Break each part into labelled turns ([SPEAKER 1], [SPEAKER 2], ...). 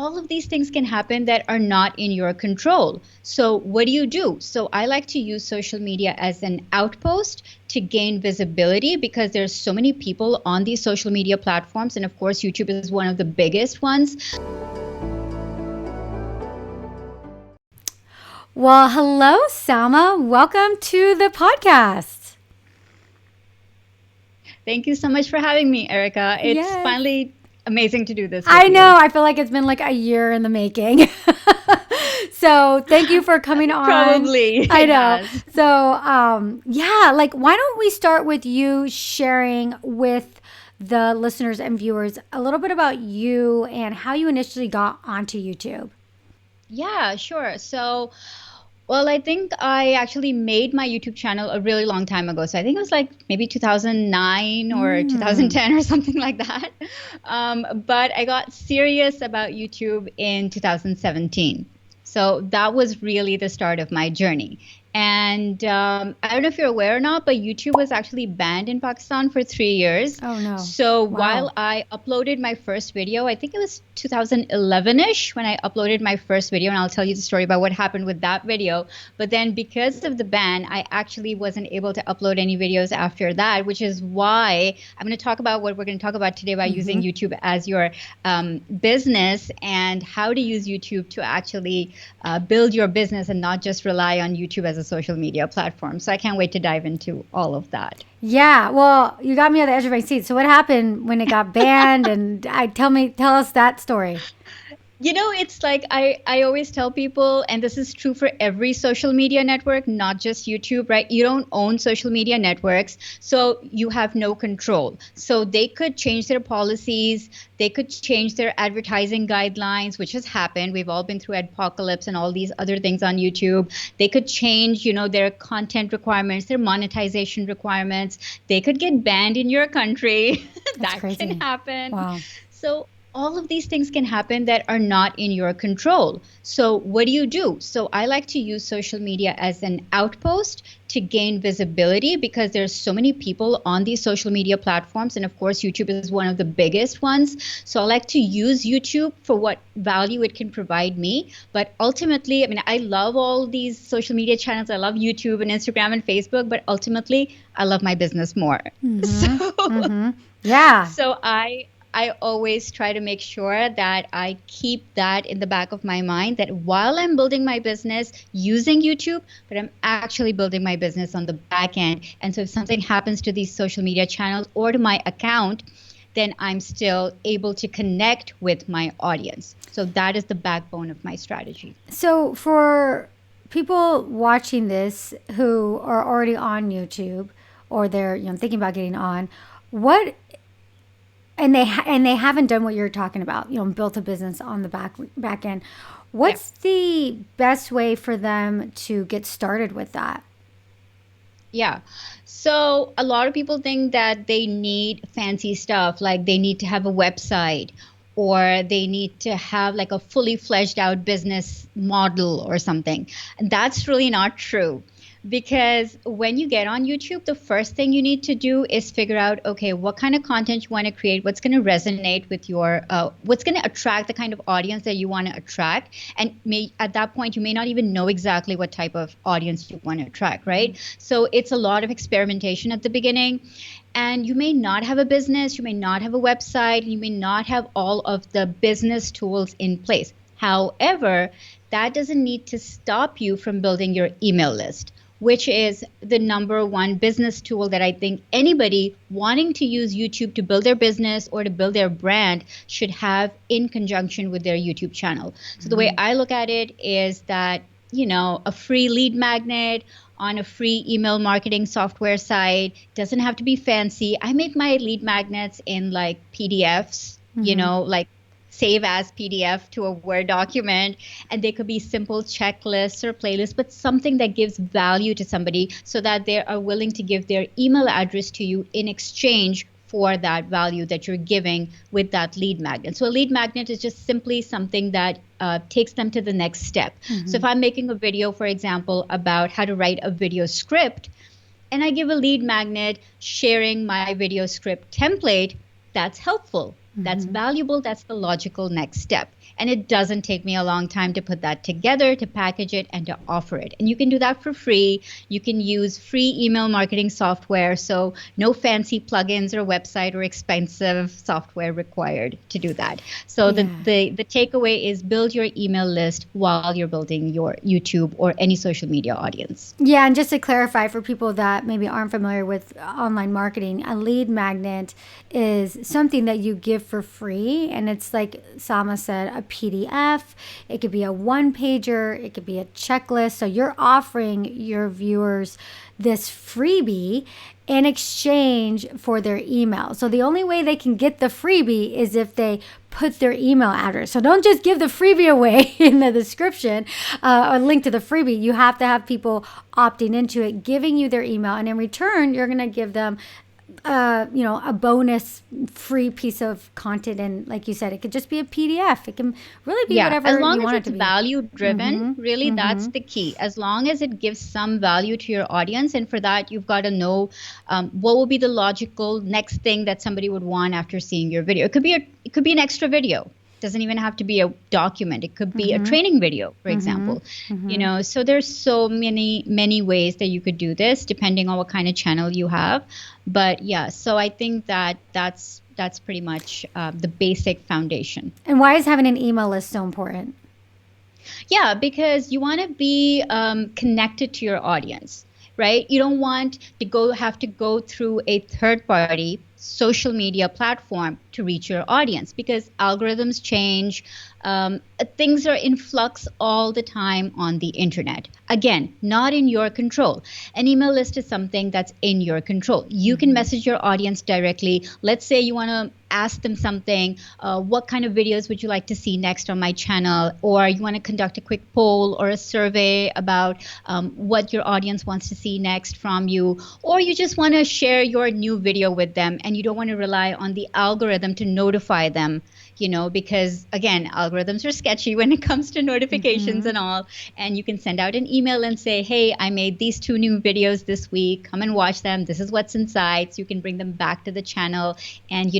[SPEAKER 1] all of these things can happen that are not in your control. So what do you do? So I like to use social media as an outpost to gain visibility because there's so many people on these social media platforms. And of course, YouTube is one of the biggest ones.
[SPEAKER 2] Well, hello, Salma. Welcome to the podcast.
[SPEAKER 1] Thank you so much for having me, Erika. It's finally amazing to do this with
[SPEAKER 2] I know.
[SPEAKER 1] you.
[SPEAKER 2] I feel like it's been like a year in the making. So thank you for coming on.
[SPEAKER 1] Probably.
[SPEAKER 2] I know. So, yeah, like, why don't we start with you sharing with the listeners and viewers a little bit about you and how you initially got onto YouTube?
[SPEAKER 1] Yeah, sure. So, well, I think I actually made my YouTube channel a really long time ago. So I think it was like maybe 2009 or 2010 or something like that. But I got serious about YouTube in 2017. So that was really the start of my journey. And I don't know if you're aware or not, but YouTube was actually banned in Pakistan for 3 years.
[SPEAKER 2] Oh, no.
[SPEAKER 1] So
[SPEAKER 2] Wow.
[SPEAKER 1] while I uploaded my first video, I think it was 2011-ish when I uploaded my first video, and I'll tell you the story about what happened with that video. But then because of the ban, I actually wasn't able to upload any videos after that, which is why I'm going to talk about what we're going to talk about today about using YouTube as your business and how to use YouTube to actually build your business and not just rely on YouTube as a social media platform. So I can't wait to dive into all of that.
[SPEAKER 2] Yeah, well, you got me on the edge of my seat. So what happened when it got banned? And tell us that story.
[SPEAKER 1] You know, it's like I always tell people, and this is true for every social media network, not just YouTube, right? You don't own social media networks, so you have no control. So they could change their policies, they could change their advertising guidelines, which has happened. We've all been through Adpocalypse and all these other things on YouTube. They could change, their content requirements, their monetization requirements. They could get banned in your country. That
[SPEAKER 2] crazy.
[SPEAKER 1] can happen.
[SPEAKER 2] Wow.
[SPEAKER 1] So all of these things can happen that are not in your control. So what do you do? So I like to use social media as an outpost to gain visibility because there's so many people on these social media platforms. And of course, YouTube is one of the biggest ones. So I like to use YouTube for what value it can provide me. But ultimately, I love all these social media channels. I love YouTube and Instagram and Facebook, but ultimately, I love my business more.
[SPEAKER 2] Yeah.
[SPEAKER 1] So I always try to make sure that I keep that in the back of my mind that while I'm building my business using YouTube, but I'm actually building my business on the back end. And so if something happens to these social media channels or to my account, then I'm still able to connect with my audience. So that is the backbone of my strategy.
[SPEAKER 2] So for people watching this who are already on YouTube or they're thinking about getting on, and they haven't done what you're talking about, built a business on the back end. What's the best way for them to get started with that?
[SPEAKER 1] Yeah. So a lot of people think that they need fancy stuff, like they need to have a website or they need to have like a fully fleshed out business model or something. And that's really not true. Because when you get on YouTube, the first thing you need to do is figure out, okay, what kind of content you want to create, what's going to resonate with what's going to attract the kind of audience that you want to attract. And at that point, you may not even know exactly what type of audience you want to attract, right? So it's a lot of experimentation at the beginning. And you may not have a business, you may not have a website, you may not have all of the business tools in place. However, that doesn't need to stop you from building your email list, which is the number one business tool that I think anybody wanting to use YouTube to build their business or to build their brand should have in conjunction with their YouTube channel. So the way I look at it is that, a free lead magnet on a free email marketing software site doesn't have to be fancy. I make my lead magnets in like PDFs, like save as PDF to a Word document, and they could be simple checklists or playlists, but something that gives value to somebody so that they are willing to give their email address to you in exchange for that value that you're giving with that lead magnet. So a lead magnet is just simply something that takes them to the next step. So if I'm making a video, for example, about how to write a video script, and I give a lead magnet sharing my video script template, that's helpful. That's valuable. That's the logical next step. And it doesn't take me a long time to put that together, to package it, and to offer it. And you can do that for free. You can use free email marketing software. So no fancy plugins or website or expensive software required to do that. So
[SPEAKER 2] Yeah.
[SPEAKER 1] the takeaway is build your email list while you're building your YouTube or any social media audience.
[SPEAKER 2] Yeah, and just to clarify for people that maybe aren't familiar with online marketing, a lead magnet is something that you give for free. And it's like Salma said, a PDF. It could be a one pager, it could be a checklist. So you're offering your viewers this freebie in exchange for their email. So the only way they can get the freebie is if they put their email address. So don't just give the freebie away in the description or link to the freebie. You have to have people opting into it, giving you their email, and in return, you're going to give them a bonus free piece of content. And like you said, it could just be a PDF. It can really be
[SPEAKER 1] Yeah, as
[SPEAKER 2] whatever you
[SPEAKER 1] long as
[SPEAKER 2] want it
[SPEAKER 1] it's
[SPEAKER 2] to be.
[SPEAKER 1] value driven, really that's the key. As long as it gives some value to your audience, and for that, you've got to know what will be the logical next thing that somebody would want after seeing your video. It could be an extra video. Doesn't even have to be a document. It could be a training video, for example. So there's so many ways that you could do this depending on what kind of channel you have. But yeah, so I think that's pretty much the basic foundation.
[SPEAKER 2] And why is having an email list so important?
[SPEAKER 1] Yeah, because you want to be connected to your audience, right? You don't want to have to go through a third party social media platform to reach your audience because algorithms change. Things are in flux all the time on the internet. Again, not in your control. An email list is something that's in your control. You can message your audience directly. Let's say you want to ask them something. What kind of videos would you like to see next on my channel? Or you want to conduct a quick poll or a survey about what your audience wants to see next from you. Or you just want to share your new video with them and you don't want to rely on the algorithm to notify them, because again, algorithms are sketchy when it comes to notifications and all. And you can send out an email and say, hey, I made these 2 new videos this week. Come and watch them. This is what's inside. So you can bring them back to the channel and,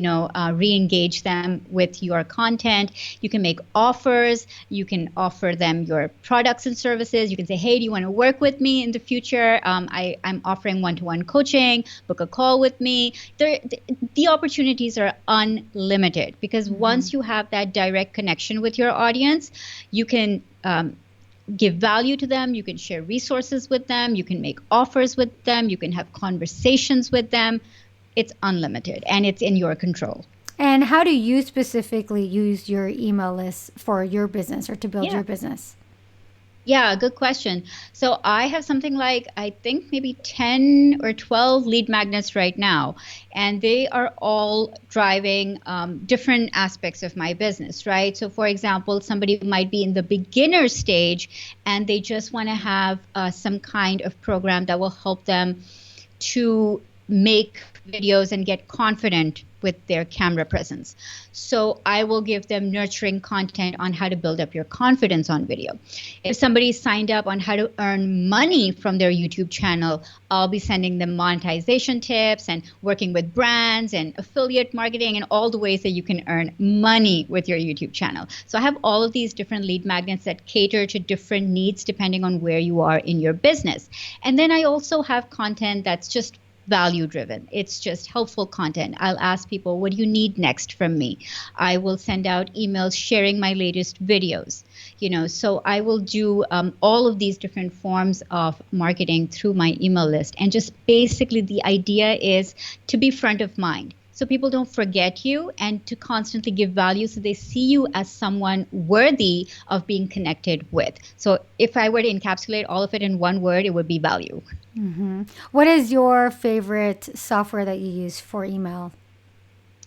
[SPEAKER 1] re-engage them with your content. You can make offers. You can offer them your products and services. You can say, hey, do you want to work with me in the future? I'm offering one-to-one coaching. Book a call with me. The opportunities are unlimited because once you have that direct connection with your audience, you can give value to them, you can share resources with them, you can make offers with them, you can have conversations with them. It's unlimited and it's in your control.
[SPEAKER 2] And how do you specifically use your email list for your business or to build your business?
[SPEAKER 1] Yeah, good question. So I have something like, I think maybe 10 or 12 lead magnets right now, and they are all driving different aspects of my business, right? So for example, somebody might be in the beginner stage and they just want to have some kind of program that will help them to make videos and get confident with their camera presence. So I will give them nurturing content on how to build up your confidence on video. If somebody signed up on how to earn money from their YouTube channel, I'll be sending them monetization tips and working with brands and affiliate marketing and all the ways that you can earn money with your YouTube channel. So I have all of these different lead magnets that cater to different needs depending on where you are in your business. And then I also have content that's just value driven. It's just helpful content. I'll ask people, what do you need next from me? I will send out emails sharing my latest videos. So I will do all of these different forms of marketing through my email list. And just basically the idea is to be front of mind. So people don't forget you and to constantly give value so they see you as someone worthy of being connected with. So if I were to encapsulate all of it in one word, it would be value.
[SPEAKER 2] What is your favorite software that you use for email?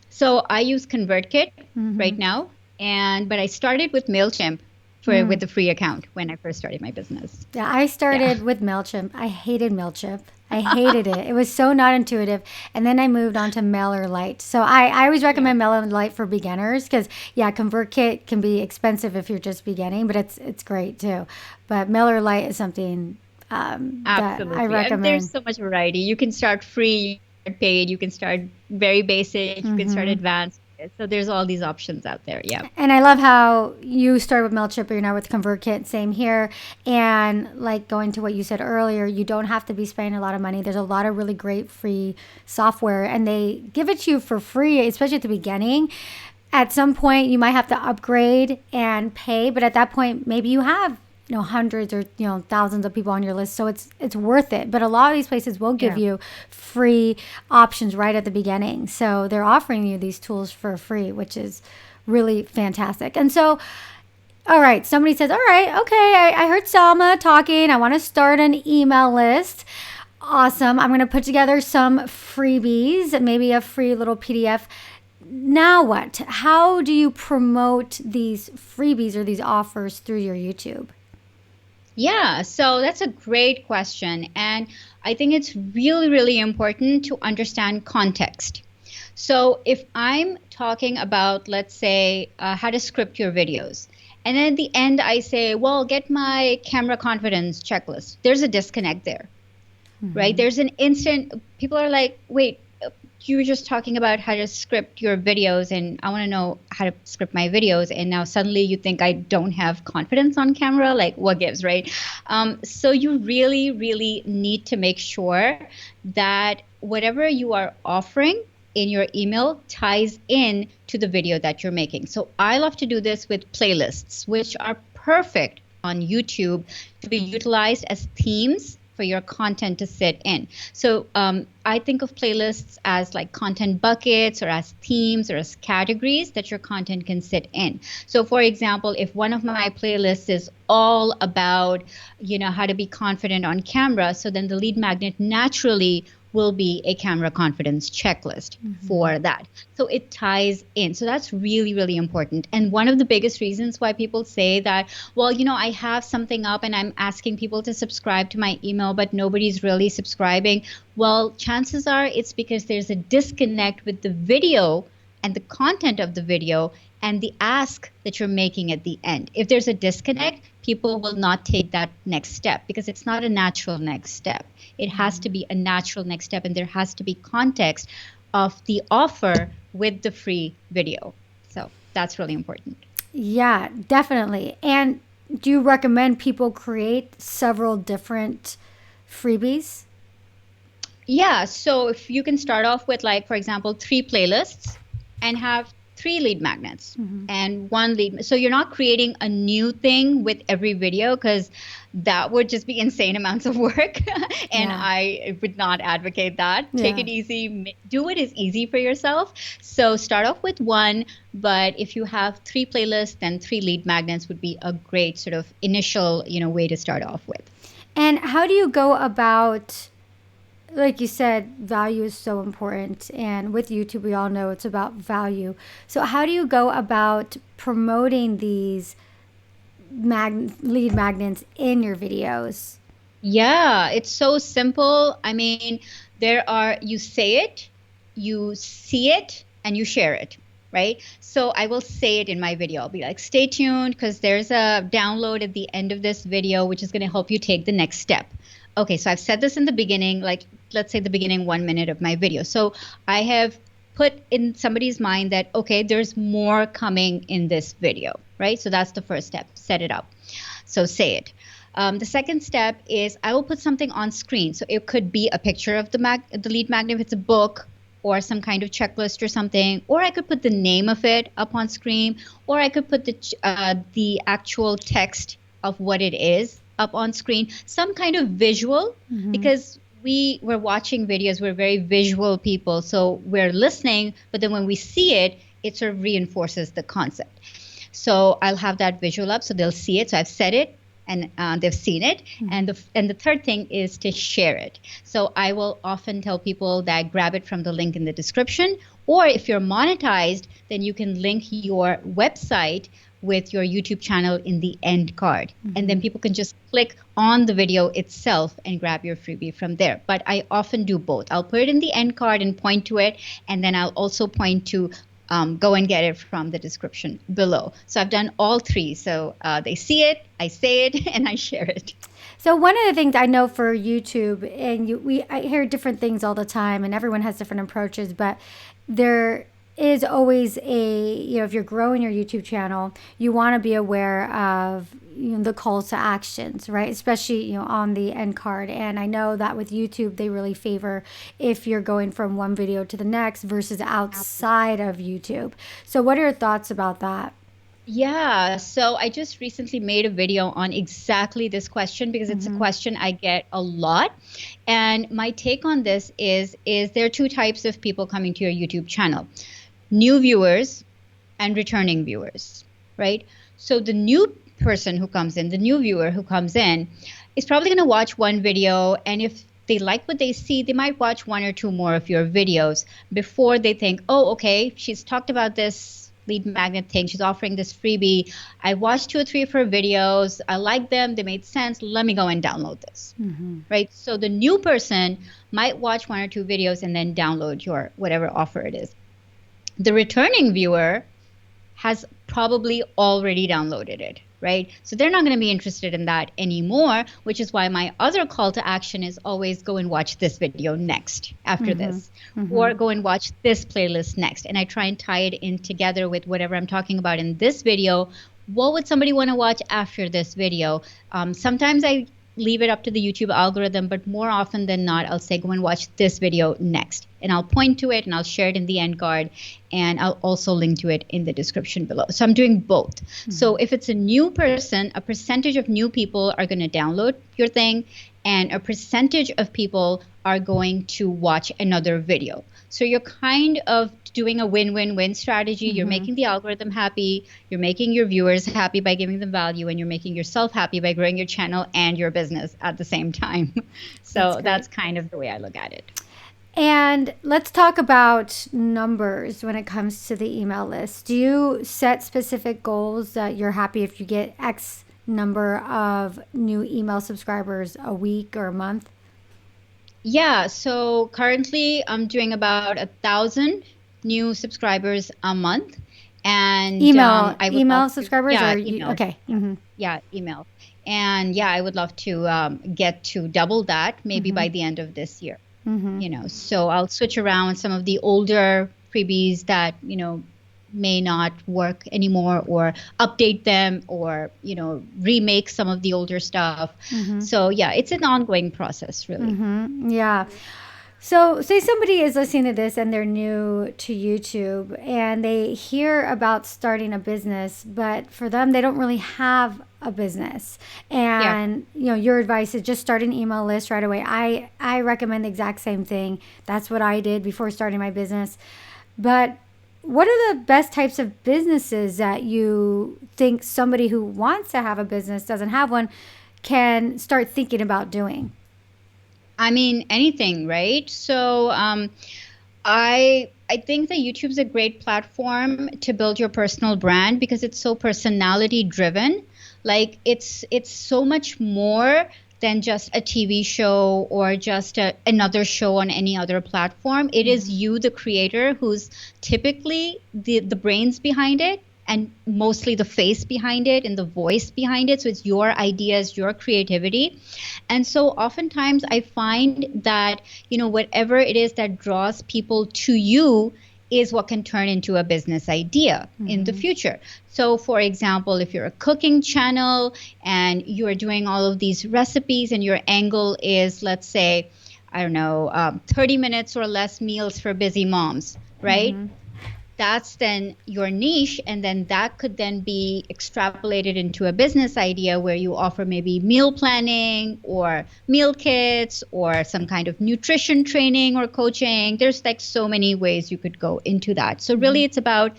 [SPEAKER 1] So I use ConvertKit right now, but I started with MailChimp with the free account when I first started my business.
[SPEAKER 2] Yeah, I started with MailChimp. I hated MailChimp. I hated it. It was so not intuitive. And then I moved on to MailerLite. So I always recommend MailerLite for beginners because, yeah, ConvertKit can be expensive if you're just beginning, but it's great too. But MailerLite is something that I recommend.
[SPEAKER 1] And there's so much variety. You can start free, you can start paid, you can start very basic, you can start advanced. So there's all these options out there. Yeah.
[SPEAKER 2] And I love how you start with MailChimp, but you're now with ConvertKit. Same here. And like going to what you said earlier, you don't have to be spending a lot of money. There's a lot of really great free software, and they give it to you for free, especially at the beginning. At some point, you might have to upgrade and pay, but at that point, maybe you have hundreds or thousands of people on your list, so it's worth it. But a lot of these places will give
[SPEAKER 1] Yeah.
[SPEAKER 2] you free options right at the beginning, so they're offering you these tools for free, which is really fantastic. And so, all right, somebody says, all right, okay, I heard Salma talking, I want to start an email list. Awesome. I'm going to put together some freebies, maybe a free little PDF. Now what? How do you promote these freebies or these offers through your YouTube?
[SPEAKER 1] Yeah, so that's a great question. And I think it's really, really important to understand context. So if I'm talking about, let's say, how to script your videos, and then at the end I say, well, get my camera confidence checklist, there's a disconnect there, right?
[SPEAKER 2] Mm-hmm.
[SPEAKER 1] There's an instant, people are like, wait, you were just talking about how to script your videos, and I want to know how to script my videos. And now suddenly you think I don't have confidence on camera? Like, what gives, right? So you really, really need to make sure that whatever you are offering in your email ties in to the video that you're making. So I love to do this with playlists, which are perfect on YouTube to be utilized as themes for your content to sit in. So I think of playlists as like content buckets or as themes or as categories that your content can sit in. So for example, if one of my playlists is all about, how to be confident on camera, so then the lead magnet naturally will be a camera confidence checklist for that. So it ties in. So that's really, really important. And one of the biggest reasons why people say that, well, I have something up and I'm asking people to subscribe to my email, but nobody's really subscribing. Well, chances are it's because there's a disconnect with the video and the content of the video and the ask that you're making at the end. If there's a disconnect, people will not take that next step because it's not a natural next step. It has to be a natural next step, and there has to be context of the offer with the free video. So that's really important.
[SPEAKER 2] Yeah, definitely. And do you recommend people create several different freebies?
[SPEAKER 1] Yeah, so if you can start off with, like, for example, 3 playlists and have 3 lead magnets and 1 lead. So you're not creating a new thing with every video because that would just be insane amounts of work. And
[SPEAKER 2] Yeah.
[SPEAKER 1] I would not advocate that. Take
[SPEAKER 2] Yeah.
[SPEAKER 1] it easy, do it as easy for yourself. So start off with one, but if you have 3 playlists, then 3 lead magnets would be a great sort of initial, way to start off with.
[SPEAKER 2] And how do you go about, like you said, value is so important. And with YouTube, we all know it's about value. So how do you go about promoting these lead magnets in your videos?
[SPEAKER 1] Yeah, it's so simple. I mean, you say it, you see it, and you share it, right? So I will say it in my video. I'll be like, stay tuned because there's a download at the end of this video, which is going to help you take the next step. Okay, so I've said this in the beginning, like let's say the beginning 1 minute of my video. So I have put in somebody's mind that, okay, there's more coming in this video, right? So that's the first step, set it up. So say it. The second step is I will put something on screen. So it could be a picture of the lead magnet if it's a book or some kind of checklist or something, or I could put the name of it up on screen, or I could put the actual text of what it is up on screen, some kind of visual, because we're watching videos, we're very visual people, so we're listening, but then when we see it, it sort of reinforces the concept. So I'll have that visual up so they'll see it. So I've said it and they've seen it. And the third thing is to share it. So I will often tell people that grab it from the link in the description, or if you're monetized, then you can link your website with your YouTube channel in the end card. And then people can just click on the video itself and grab your freebie from there. But I often do both. I'll put it in the end card and point to it, and then I'll also point to go and get it from the description below. So I've done all three. So they see it, I say it, and I share it.
[SPEAKER 2] So one of the things I know for YouTube, and I hear different things all the time, and everyone has different approaches, but there is always if you're growing your YouTube channel, you want to be aware of the calls to actions, right? Especially, on the end card. And I know that with YouTube, they really favor if you're going from one video to the next versus outside of YouTube. So what are your thoughts about that?
[SPEAKER 1] Yeah, so I just recently made a video on exactly this question because it's a
[SPEAKER 2] Mm-hmm.
[SPEAKER 1] question I get a lot. And my take on this is there are two types of people coming to your YouTube channel. New viewers and returning viewers, right? So the new person who comes in, the new viewer who comes in, is probably going to watch one video. And if they like what they see, they might watch one or two more of your videos before they think, oh, okay, she's talked about this lead magnet thing. She's offering this freebie. I watched two or three of her videos. I like them. They made sense. Let me go and download this.
[SPEAKER 2] Mm-hmm.
[SPEAKER 1] Right. So the new person might watch one or two videos and then download your whatever offer it is. The returning viewer has probably already downloaded it, right? So they're not going to be interested in that anymore, which is why my other call to action is always go and watch this video next after
[SPEAKER 2] Mm-hmm.
[SPEAKER 1] this,
[SPEAKER 2] Mm-hmm.
[SPEAKER 1] or go and watch this playlist next. And I try and tie it in together with whatever I'm talking about in this video. What would somebody want to watch after this video? Sometimes I leave it up to the YouTube algorithm, but more often than not, I'll say, go and watch this video next. And I'll point to it and I'll share it in the end card. And I'll also link to it in the description below. So I'm doing both.
[SPEAKER 2] Mm-hmm.
[SPEAKER 1] So if it's a new person, a percentage of new people are going to download your thing, and a percentage of people are going to watch another video. So you're kind of doing a win-win-win strategy. You're
[SPEAKER 2] Mm-hmm.
[SPEAKER 1] making the algorithm happy, you're making your viewers happy by giving them value, and you're making yourself happy by growing your channel and your business at the same time.
[SPEAKER 2] That's
[SPEAKER 1] So
[SPEAKER 2] great.
[SPEAKER 1] that's kind of the way I look at it.
[SPEAKER 2] And let's talk about numbers when it comes to the email list. Do you set specific goals that you're happy if you get X number of new email subscribers a week or a month?
[SPEAKER 1] Yeah, so currently I'm doing about 1,000 new subscribers a month, and I would love
[SPEAKER 2] Email
[SPEAKER 1] to,
[SPEAKER 2] subscribers
[SPEAKER 1] yeah,
[SPEAKER 2] or you?
[SPEAKER 1] email,
[SPEAKER 2] Okay. Mm-hmm.
[SPEAKER 1] yeah, email, and yeah, I would love to get to double that maybe
[SPEAKER 2] Mm-hmm.
[SPEAKER 1] by the end of this year.
[SPEAKER 2] Mm-hmm.
[SPEAKER 1] So I'll switch around some of the older freebies that may not work anymore, or update them, or remake some of the older stuff.
[SPEAKER 2] Mm-hmm.
[SPEAKER 1] So yeah, it's an ongoing process, really.
[SPEAKER 2] Mm-hmm. Yeah. So, say somebody is listening to this and they're new to YouTube and they hear about starting a business, but for them, they don't really have a business.
[SPEAKER 1] Yeah.
[SPEAKER 2] And, your advice is just start an email list right away. I recommend the exact same thing. That's what I did before starting my business. But what are the best types of businesses that you think somebody who wants to have a business, doesn't have one, can start thinking about doing?
[SPEAKER 1] I mean, anything, right? So, I think that YouTube's a great platform to build your personal brand because it's so personality driven. Like it's so much more than just a TV show or just another show on any other platform. It is
[SPEAKER 2] Mm-hmm.
[SPEAKER 1] you, the creator, who's typically the brains behind it, and mostly the face behind it and the voice behind it. So it's your ideas, your creativity. And so oftentimes I find that, whatever it is that draws people to you is what can turn into a business idea in the
[SPEAKER 2] Mm-hmm.
[SPEAKER 1] future. So, for example, if you're a cooking channel and you're doing all of these recipes and your angle is, let's say, I don't know, 30 minutes or less meals for busy moms, right?
[SPEAKER 2] Mm-hmm.
[SPEAKER 1] That's then your niche, and then that could then be extrapolated into a business idea where you offer maybe meal planning or meal kits or some kind of nutrition training or coaching. There's like so many ways you could go into that. So
[SPEAKER 2] Mm-hmm.
[SPEAKER 1] really it's about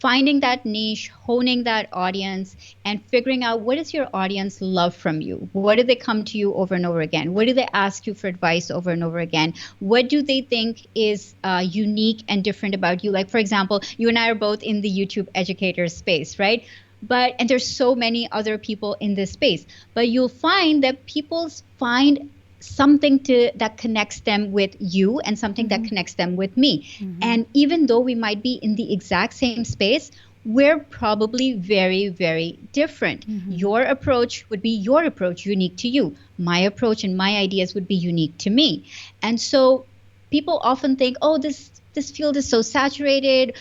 [SPEAKER 1] finding that niche, honing that audience, and figuring out what does your audience love from you? What do they come to you over and over again? What do they ask you for advice over and over again? What do they think is unique and different about you? Like, for example, you and I are both in the YouTube educator space, right? And there's so many other people in this space, but you'll find that people find something that connects them with you and something that
[SPEAKER 2] Mm-hmm.
[SPEAKER 1] connects them with me.
[SPEAKER 2] Mm-hmm.
[SPEAKER 1] And even though we might be in the exact same space, we're probably very, very different.
[SPEAKER 2] Mm-hmm.
[SPEAKER 1] Your approach would be your approach, unique to you. My approach and my ideas would be unique to me. And so people often think, oh, this this field is so saturated.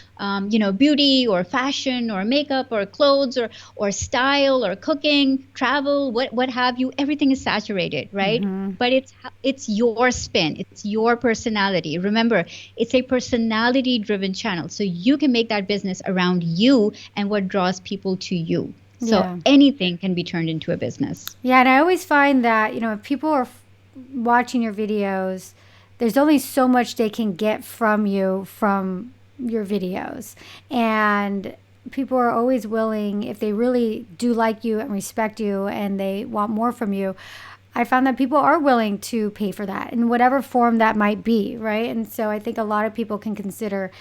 [SPEAKER 1] Beauty or fashion or makeup or clothes or style or cooking, travel, what have you, everything is saturated, right?
[SPEAKER 2] Mm-hmm.
[SPEAKER 1] But it's your spin, it's your personality. Remember, it's a personality driven channel, so you can make that business around you and what draws people to you. So
[SPEAKER 2] Yeah.
[SPEAKER 1] anything can be turned into a business.
[SPEAKER 2] Yeah, and I always find that, if people are watching your videos, there's only so much they can get from you from your videos. And people are always willing, if they really do like you and respect you and they want more from you, I found that people are willing to pay for that in whatever form that might be, right? And so I think a lot of people can consider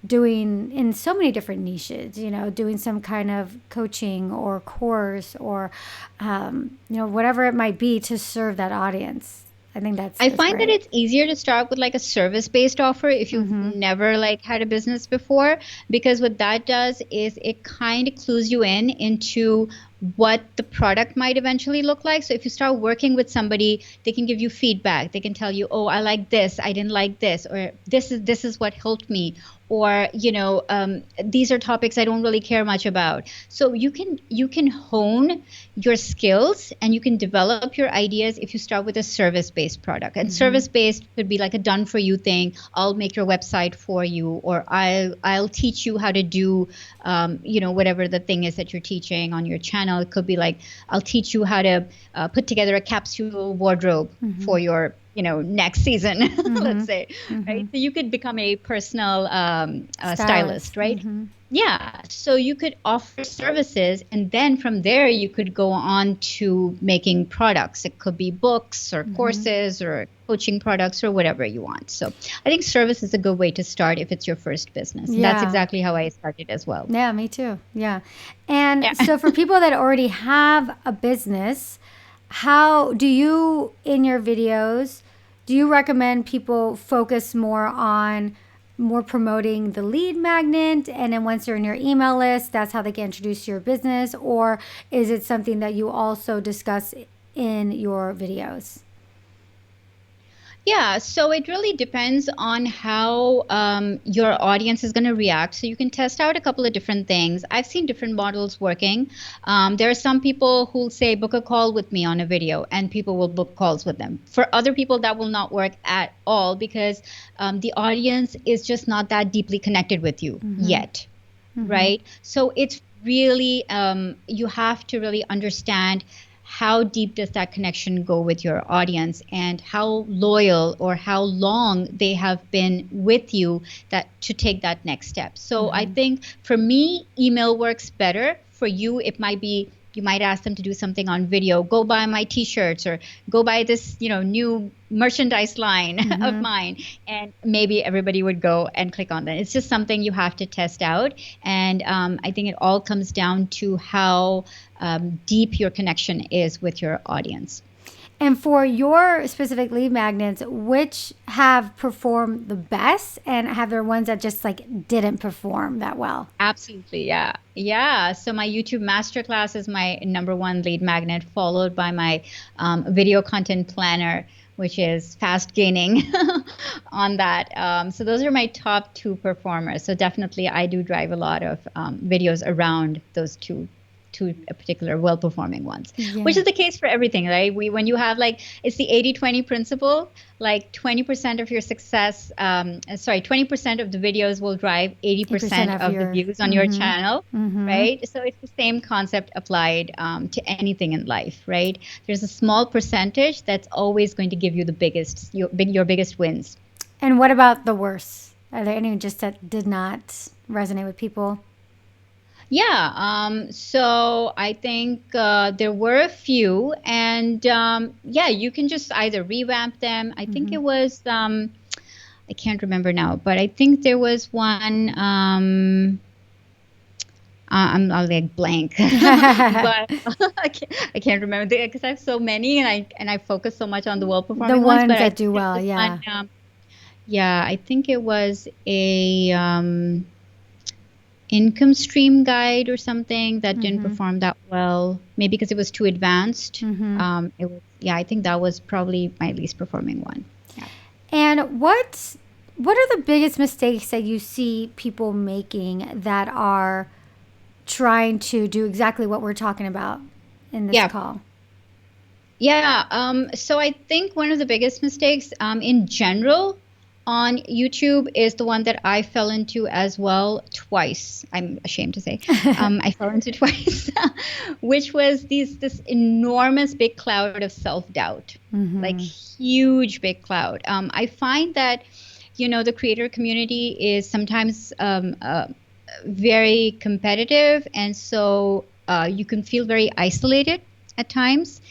[SPEAKER 2] doing in so many different niches, doing some kind of coaching or course or, whatever it might be to serve that audience. I think
[SPEAKER 1] I
[SPEAKER 2] that's
[SPEAKER 1] find that
[SPEAKER 2] great.
[SPEAKER 1] it's easier to start with like a service-based offer if you've
[SPEAKER 2] Mm-hmm.
[SPEAKER 1] never like had a business before, because what that does is it kind of clues you in into what the product might eventually look like. So if you start working with somebody, they can give you feedback. They can tell you, "Oh, I like this, I didn't like this," or this is what helped me, or these are topics I don't really care much about. So you can hone your skills and you can develop your ideas if you start with a service-based product. And
[SPEAKER 2] Mm-hmm.
[SPEAKER 1] service-based could be like a done for you thing. I'll make your website for you, or I'll teach you how to do whatever the thing is that you're teaching on your channel. It could be like, I'll teach you how to put together a capsule wardrobe
[SPEAKER 2] Mm-hmm.
[SPEAKER 1] for your next season,
[SPEAKER 2] Mm-hmm.
[SPEAKER 1] let's say,
[SPEAKER 2] Mm-hmm.
[SPEAKER 1] right? So you could become a personal
[SPEAKER 2] Stylist.
[SPEAKER 1] stylist, right?
[SPEAKER 2] Mm-hmm.
[SPEAKER 1] Yeah, so you could offer services, and then from there you could go on to making products. It could be books or
[SPEAKER 2] Mm-hmm.
[SPEAKER 1] courses or coaching products or whatever you want. So I think service is a good way to start if it's your first business. And that's
[SPEAKER 2] Yeah.
[SPEAKER 1] exactly how I started as well.
[SPEAKER 2] Yeah, me too. Yeah. And
[SPEAKER 1] Yeah.
[SPEAKER 2] so for people that already have a business, how do you, in your videos, do you recommend people focus more promoting the lead magnet, and then once they're in your email list, that's how they get introduced to your business? Or is it something that you also discuss in your videos?
[SPEAKER 1] Yeah, so it really depends on how your audience is going to react. So you can test out a couple of different things. I've seen different models working. There are some people who'll say, book a call with me on a video, and people will book calls with them. For other people, that will not work at all because the audience is just not that deeply connected with you
[SPEAKER 2] Mm-hmm.
[SPEAKER 1] yet,
[SPEAKER 2] Mm-hmm.
[SPEAKER 1] right? So it's really, you have to really understand how deep does that connection go with your audience and how loyal or how long they have been with you that to take that next step. So I
[SPEAKER 2] Mm-hmm.
[SPEAKER 1] think for me, email works better. For you, it might be you might ask them to do something on video. Go buy my t-shirts or go buy this, new merchandise line of
[SPEAKER 2] Mm-hmm.
[SPEAKER 1] mine. And maybe everybody would go and click on that. It's just something you have to test out. And I think it all comes down to how deep your connection is with your audience.
[SPEAKER 2] And for your specific lead magnets, which have performed the best, and have there ones that just like didn't perform that well?
[SPEAKER 1] Absolutely, yeah. Yeah. So my YouTube masterclass is my number one lead magnet, followed by my video content planner, which is fast gaining on that. So those are my top two performers. So definitely I do drive a lot of videos around those two particular well-performing ones, which
[SPEAKER 2] Yeah.
[SPEAKER 1] is the case for everything, right? When you have like, it's the 80-20 principle, like 20% of your success, 20% of the videos will drive
[SPEAKER 2] 8%
[SPEAKER 1] 80%
[SPEAKER 2] of
[SPEAKER 1] of the
[SPEAKER 2] your.
[SPEAKER 1] views on your
[SPEAKER 2] Mm-hmm.
[SPEAKER 1] channel,
[SPEAKER 2] Mm-hmm.
[SPEAKER 1] right? So it's the same concept applied to anything in life, right? There's a small percentage that's always going to give you the your biggest wins.
[SPEAKER 2] And what about the worst? Are there any just that did not resonate with people?
[SPEAKER 1] Yeah, so I think there were a few, and yeah, you can just either revamp them. I think
[SPEAKER 2] Mm-hmm.
[SPEAKER 1] it was, I can't remember now, but I think there was one. I'll like blank, but I can't remember because I have so many, and I focus so much on the
[SPEAKER 2] The
[SPEAKER 1] well-performing ones.
[SPEAKER 2] ones
[SPEAKER 1] But I
[SPEAKER 2] that
[SPEAKER 1] think
[SPEAKER 2] do
[SPEAKER 1] there
[SPEAKER 2] well,
[SPEAKER 1] was one.
[SPEAKER 2] yeah.
[SPEAKER 1] Yeah, I think it was a income stream guide or something that didn't
[SPEAKER 2] Mm-hmm.
[SPEAKER 1] perform that well. Maybe because it was too advanced.
[SPEAKER 2] Mm-hmm.
[SPEAKER 1] It was, yeah, I think that was probably my least performing one. Yeah.
[SPEAKER 2] And what what are the biggest mistakes that you see people making that are trying to do exactly what we're talking about in this
[SPEAKER 1] Yeah.
[SPEAKER 2] call?
[SPEAKER 1] Yeah, so I think one of the biggest mistakes in general on YouTube is the one that I fell into as well twice. I'm ashamed to say. I fell into twice, which was this enormous big cloud of self-doubt, like
[SPEAKER 2] Mm-hmm.
[SPEAKER 1] huge big cloud. I find that, the creator community is sometimes very competitive, and so you can feel very isolated at times,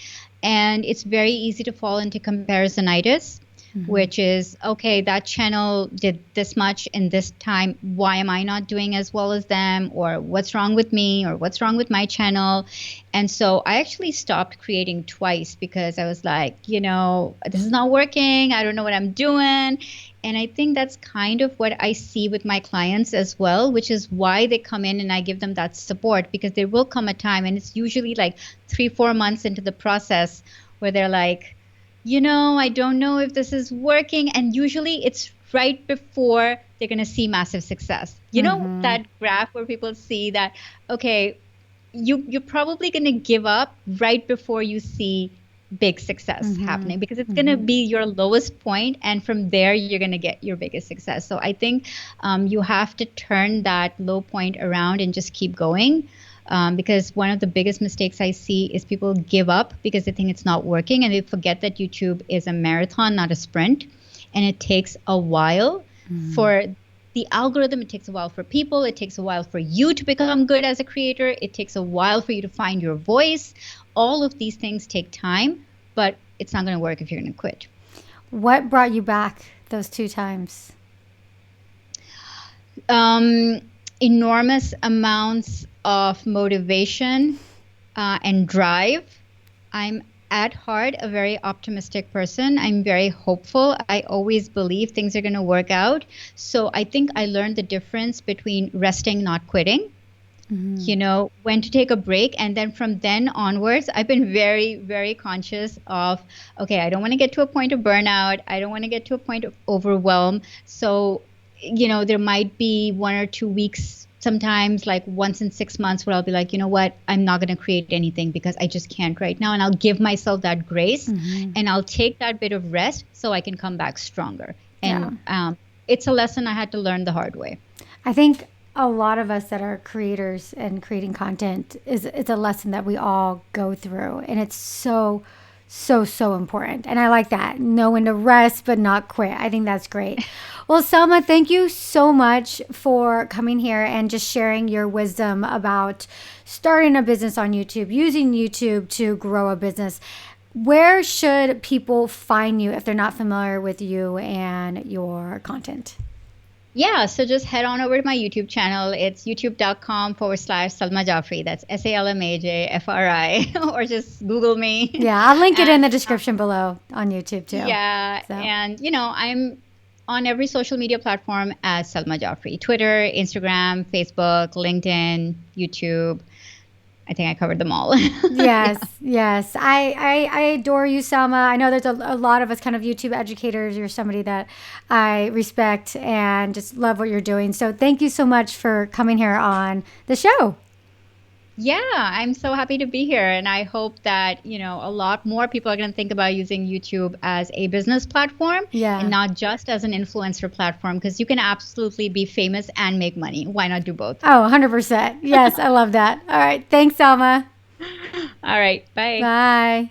[SPEAKER 1] and it's very easy to fall into comparisonitis,
[SPEAKER 2] Mm-hmm.
[SPEAKER 1] which is, okay, that channel did this much in this time, why am I not doing as well as them, or what's wrong with me, or what's wrong with my channel. And so I actually stopped creating twice because I was like, this is not working, I don't know what I'm doing. And I think that's kind of what I see with my clients as well, which is why they come in and I give them that support, because there will come a time, and it's usually like 3, 4 months into the process, where they're like, I don't know if this is working. And usually it's right before they're going to see massive success.
[SPEAKER 2] Mm-hmm.
[SPEAKER 1] That graph where people see that, okay, you're probably going to give up right before you see big success
[SPEAKER 2] Mm-hmm.
[SPEAKER 1] happening, because it's going to
[SPEAKER 2] Mm-hmm.
[SPEAKER 1] be your lowest point, and from there you're going to get your biggest success. So I think you have to turn that low point around and just keep going, because one of the biggest mistakes I see is people give up because they think it's not working, and they forget that YouTube is a marathon, not a sprint, and it takes a while
[SPEAKER 2] Mm-hmm.
[SPEAKER 1] for the algorithm. It takes a while for people. It takes a while for you to become good as a creator. It takes a while for you to find your voice. All of these things take time, but it's not going to work if you're going to quit.
[SPEAKER 2] What brought you back those two times?
[SPEAKER 1] Um, Enormous amounts of motivation and drive. I'm at heart a very optimistic person. I'm very hopeful. I always believe things are going to work out. So I think I learned the difference between resting, not quitting,
[SPEAKER 2] Mm-hmm.
[SPEAKER 1] when to take a break. And then from then onwards, I've been very, very conscious of, okay, I don't want to get to a point of burnout. I don't want to get to a point of overwhelm. So, there might be 1 or 2 weeks, sometimes like once in 6 months, where I'll be like, you know what, I'm not going to create anything because I just can't right now. And I'll give myself that grace,
[SPEAKER 2] Mm-hmm.
[SPEAKER 1] and I'll take that bit of rest so I can come back stronger.
[SPEAKER 2] Yeah.
[SPEAKER 1] And it's a lesson I had to learn the hard way.
[SPEAKER 2] I think a lot of us that are creators and creating content is it's a lesson that we all go through, and it's so important. And I like that. Know when to rest but not quit. I think that's great. Well, Selma, thank you so much for coming here and just sharing your wisdom about starting a business on YouTube, using YouTube to grow a business. Where should people find you if they're not familiar with you and your content?
[SPEAKER 1] Yeah, so just head on over to my YouTube channel. It's youtube.com/ Salma Jafri. That's SALMAJFRI, or just Google me.
[SPEAKER 2] Yeah, I'll link it in
[SPEAKER 1] And
[SPEAKER 2] the description below on YouTube too.
[SPEAKER 1] yeah,
[SPEAKER 2] So,
[SPEAKER 1] and I'm on every social media platform as Salma Jafri: Twitter, Instagram, Facebook, LinkedIn, YouTube. I think I covered them all.
[SPEAKER 2] yes,
[SPEAKER 1] Yeah.
[SPEAKER 2] yes. I adore you, Selma. I know there's a lot of us kind of YouTube educators. You're somebody that I respect and just love what you're doing. So thank you so much for coming here on the show.
[SPEAKER 1] Yeah, I'm so happy to be here. And I hope that, a lot more people are going to think about using YouTube as a business platform and
[SPEAKER 2] Yeah.
[SPEAKER 1] not just as an influencer platform, because you can absolutely be famous and make money. Why not do both?
[SPEAKER 2] Oh, 100%. Yes, I love that. All right. Thanks, Selma.
[SPEAKER 1] All right, bye.
[SPEAKER 2] Bye.